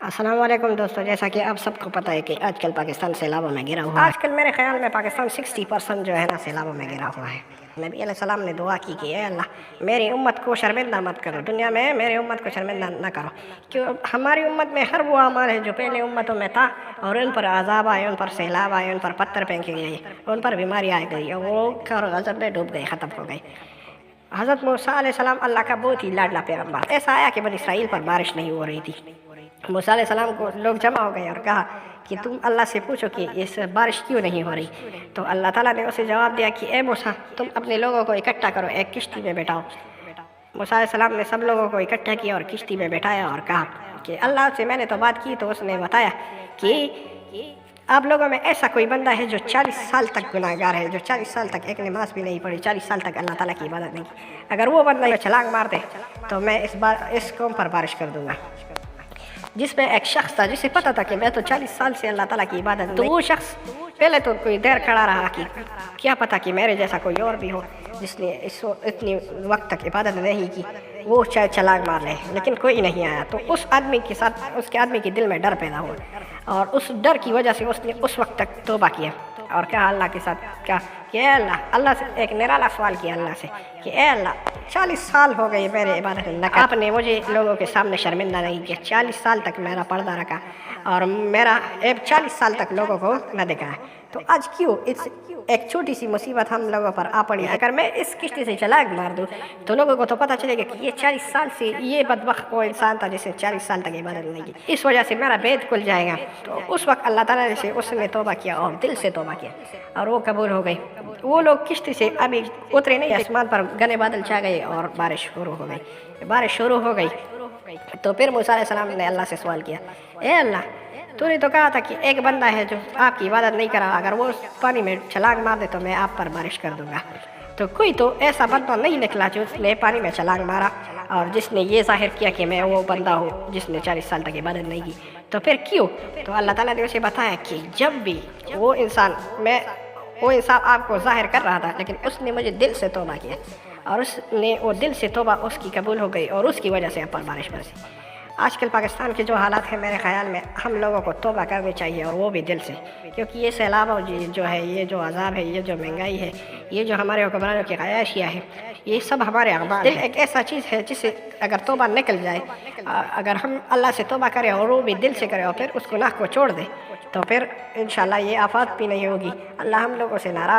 अस्सलाम वालेकुम दोस्तों, जैसा कि आप सबको पता है कि आजकल पाकिस्तान सैलाबों में घिरा हुआ है। आजकल मेरे ख्याल में पाकिस्तान 60% जो है ना सैलाबों में घिरा हुआ है। नबी अलैहिस्सलाम ने दुआ की कि ए अल्लाह मेरी उम्मत को शर्मिंदा मत करो, दुनिया में मेरी उम्मत को शर्मिंदा न करो, क्यों हमारी उम्मत में हर वो अमाल है जो पहले उम्मतों में था और उन पर अजाब आए, उन पर सैलाब आए, उन पर पत्थर फेंके गए, उन पर बीमारी आ गई और वो गजब में डूब गए, ख़त्म हो गए। हज़रत मूसा अलैहिस्सलाम अल्लाह का बहुत ही लाडला पैगम्बर। ऐसा आया कि बनी इसराइल पर बारिश नहीं हो रही थी। मूसा अलैहिस्सलाम को लोग जमा हो गए और कहा कि तुम अल्लाह से पूछो कि इस बारिश क्यों नहीं हो रही। तो अल्लाह ताला ने उसे जवाब दिया कि ए मूसा, तुम अपने लोगों को इकट्ठा करो, एक किश्ती में बैठाओ। मूसा अलैहिस्सलाम ने सब लोगों को इकट्ठा किया और किश्ती में बैठाया और कहा कि अल्लाह से मैंने तो बात की, तो उसने बताया कि आप लोगों में ऐसा कोई बंदा है जो 40 साल तक गुनाहगार है, जो 40 साल तक एक नमाज भी नहीं पढ़ी, 40 साल तक अल्लाह ताला की इबादत नहीं की। अगर वो बंदा छलांग मार दे तो मैं इस कौम पर बारिश कर दूंगा। जिसमें एक शख्स था जिसे पता था कि मैं तो 40 साल से अल्लाह ताला की इबादत, तो वो शख्स पहले तो कोई देर खड़ा रहा कि क्या पता कि मेरे जैसा कोई और भी हो जिसने इतनी वक्त तक इबादत नहीं की, वो शायद छलांग मार ले, लेकिन कोई नहीं आया। तो उस आदमी के साथ उसके आदमी के दिल में डर पैदा हुआ और उस डर की वजह से उसने उस वक्त तक तौबा किया और कहा अल्लाह के साथ क्या कि अल्लाह से एक निराला सवाल किया अल्लाह से कि ए अल्लाह 40 साल हो गए मेरे इबादत न, आपने मुझे लोगों के सामने शर्मिंदा नहीं किया, 40 साल तक मेरा पर्दा रखा और मेरा 40 साल तक लोगों को न दिखाया, तो आज क्यों एक छोटी सी मुसीबत हम लोगों पर आ पड़ी। अगर मैं इस किश्ती से छलांग मार दूँ तो लोगों को तो पता चलेगा कि ये 40 साल से ये बदबख्त वो इंसान था जिसने 40 साल तक इबादत नहीं की, इस वजह से मेरा भेद खुल जाएगा। तो उस वक्त अल्लाह ताला से उसने तौबा किया और दिल से तौबा किया और वो कबूल हो गई। वो लोग किश्ती से अभी उतरे नहीं, आसमान पर घने बादल छा गए और बारिश शुरू हो गई। बारिश शुरू हो गई तो फिर मूसा अलैहिस्सलाम ने अल्लाह से सवाल किया, ए अल्लाह, तूने तो कहा था कि एक बंदा है जो आपकी इबादत नहीं करा, अगर वो पानी में छलांग मार दे तो मैं आप पर बारिश कर दूंगा। तो कोई तो ऐसा बंदा नहीं निकला जो उसने पानी में छलांग मारा और जिसने ये जाहिर किया कि मैं वो बंदा हूँ जिसने 40 साल तक इबादत नहीं की। तो फिर क्यों? तो अल्लाह ताला ने उसे बताया कि जब भी वो इंसान आपको जाहिर कर रहा था, लेकिन उसने मुझे दिल से तौबा किया और उसने वो दिल से तौबा उसकी कबूल हो गई और उसकी वजह से आप पर बारिश बरसी। आजकल पाकिस्तान के जो हालात हैं, मेरे ख़्याल में हम लोगों को तौबा करनी चाहिए और वो भी दिल से, क्योंकि ये सैलाब जो है, ये जो अजाब है, ये जो महंगाई है, ये जो हमारे हुक्मरानों की ख़याशियाँ हैं, ये सब हमारे अखबार। दिल एक ऐसा चीज़ है जिससे अगर तौबा निकल जाए, अगर हम अल्लाह से तौबा करें और वो भी दिल से करें और फिर उस गुनाह को छोड़ दें, तो फिर इंशाअल्लाह ये आफत भी नहीं होगी। अल्लाह हम लोगों से नाराज़